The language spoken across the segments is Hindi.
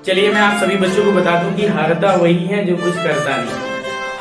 चलिए मैं आप सभी बच्चों को बता दूं कि हारता वही है जो कुछ करता नहीं।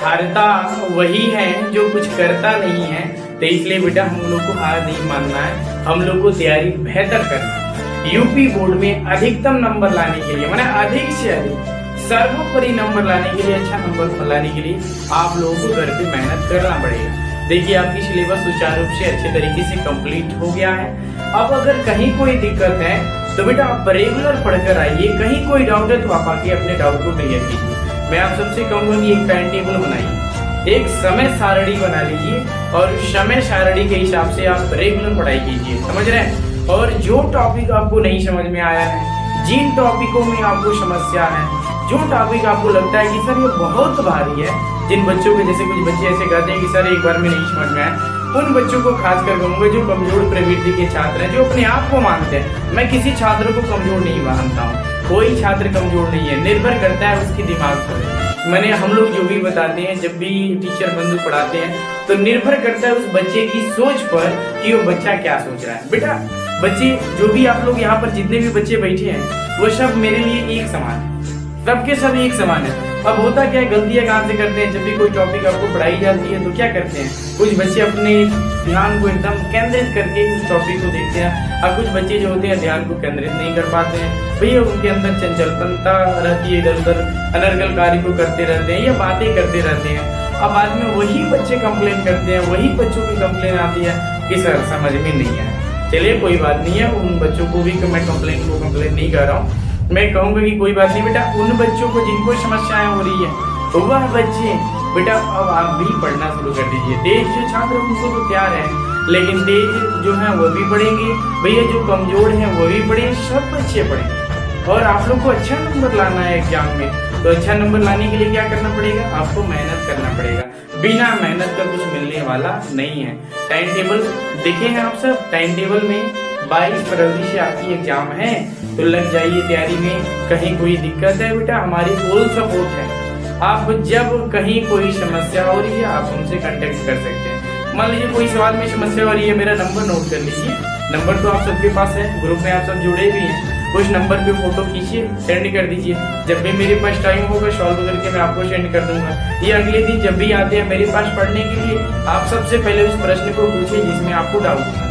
हारता वही है जो कुछ करता नहीं है। तो इसलिए बेटा हम लोग को हार नहीं मानना है, हम लोग को तैयारी बेहतर करना है। यूपी बोर्ड में अधिकतम नंबर लाने के लिए, माने अधिक से अधिक सर्वोपरि नंबर लाने के लिए, अच्छा नंबर लाने के लिए आप लोगों को घर पे मेहनत करना पड़ेगा। देखिए आपकी सिलेबस सुचारू रूप से अच्छे तरीके से कंप्लीट हो गया है। अब अगर कहीं कोई दिक्कत है तो बेटा आप रेगुलर पढ़कर आइए। कहीं कोई डाउट है तो आप आके अपने डाउट को क्लियर कीजिए। मैं आप सबसे कहूंगा कि एक टाइम टेबल बनाइए, एक समय सारणी बना लीजिए और समय सारणी के हिसाब से आप रेगुलर पढ़ाई कीजिए। समझ रहे हैं? और जो टॉपिक आपको नहीं समझ में आया है, जिन टॉपिकों में आपको समस्या है, जो टॉपिक आपको लगता है कि सर ये बहुत भारी है, जिन बच्चों के जैसे कुछ बच्चे ऐसे कहते हैं कि सर एक बार में नहीं समझ में आया, उन बच्चों को खास कर कहूंगा जो कमजोर प्रवृत्ति के छात्र हैं, जो अपने आप को मानते हैं। मैं किसी छात्र को कमजोर नहीं मानता हूँ, कोई छात्र कमजोर नहीं है, निर्भर करता है उसके दिमाग पर। मैंने हम लोग जो भी बताते हैं, जब भी टीचर बंधु पढ़ाते हैं तो निर्भर करता है उस बच्चे की सोच पर कि वो बच्चा क्या सोच रहा है। बेटा बच्चे जो भी आप लोग यहाँ पर जितने भी बच्चे बैठे हैं वो सब मेरे लिए एक समान है, सबके सब एक समान है। अब होता क्या है, गलतियां कहाँ से करते हैं, जब भी कोई टॉपिक आपको पढ़ाई जाती है तो क्या करते हैं, कुछ बच्चे अपने ध्यान को एकदम केंद्रित करके उस टॉपिक को देखते हैं और कुछ बच्चे जो होते हैं ध्यान को केंद्रित नहीं कर पाते हैं। भैया उनके अंदर चंचलता रहती है, इधर उधर अनर्गल कार्य को करते रहते हैं या बातें करते रहते हैं। अब बाद में वही बच्चे कंप्लेन करते हैं, वही बच्चों की कंप्लेन आती है कि सर समझ में नहीं आया। चलिए कोई बात नहीं है, उन बच्चों को भी मैं कंप्लेन नहीं कर रहा हूँ। मैं कहूंगा कि कोई बात नहीं बेटा, उन बच्चों को जिनको समस्याएं हो रही है वह बच्चे बेटा अब आप भी पढ़ना शुरू कर दीजिए। तेज जो छात्र उनको तो तैयार है, लेकिन तेज जो है वो भी पढ़ेंगे, भैया जो कमजोर हैं वो भी पढ़ेंगे, सब बच्चे पढ़ेंगे। और आप लोग को अच्छा नंबर लाना है एग्जाम में, तो अच्छा नंबर लाने के लिए क्या करना पड़ेगा, आपको मेहनत करना पड़ेगा। बिना मेहनत का कुछ मिलने वाला नहीं है। टाइम टेबल देखे हैं आप सब, टाइम टेबल में 22 फरवरी से आपकी एग्जाम है, तो लग जाइए तैयारी में। कहीं कोई दिक्कत है बेटा, हमारी फुल सपोर्ट है। आप जब कहीं कोई समस्या हो रही है आप हमसे कांटेक्ट कर सकते हैं। मान लीजिए कोई सवाल में समस्या हो रही है, मेरा नंबर नोट कर लीजिए। नंबर तो आप सबके पास है, ग्रुप में आप सब जुड़े भी हैं। उस नंबर पे फोटो खींचिए, सेंड कर दीजिए। जब भी मेरे पास टाइम होगा सॉल्व करके मैं आपको सेंड कर दूंगा। ये अगले दिन जब भी आते हैं मेरे पास पढ़ने के लिए, आप सबसे पहले उस प्रश्न को पूछिए जिसमें आपको डाउट है।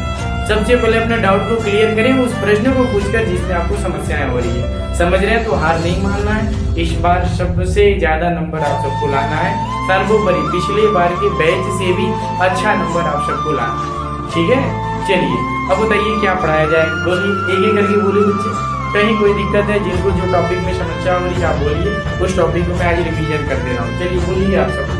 सबसे पहले अपने डाउट को क्लियर करें उस प्रश्न को पूछकर जिसमें आपको समस्याएं हो रही है। समझ रहे हैं? तो हार नहीं मानना है। इस बार सबसे ज्यादा नंबर आप सबको लाना है, सर्वोपरि पिछले बार के बैच से भी अच्छा नंबर आप सबको लाना है। ठीक है, चलिए अब बताइए क्या पढ़ाया जाए, बोलिए, एक एक करके बोलिए बच्चे। कहीं कोई दिक्कत है, जिनको जो टॉपिक में समस्या हो रही है आप बोलिए, उस टॉपिक को मैं आज रिवीजन कर दे रहा हूँ। चलिए बोलिए आप सब।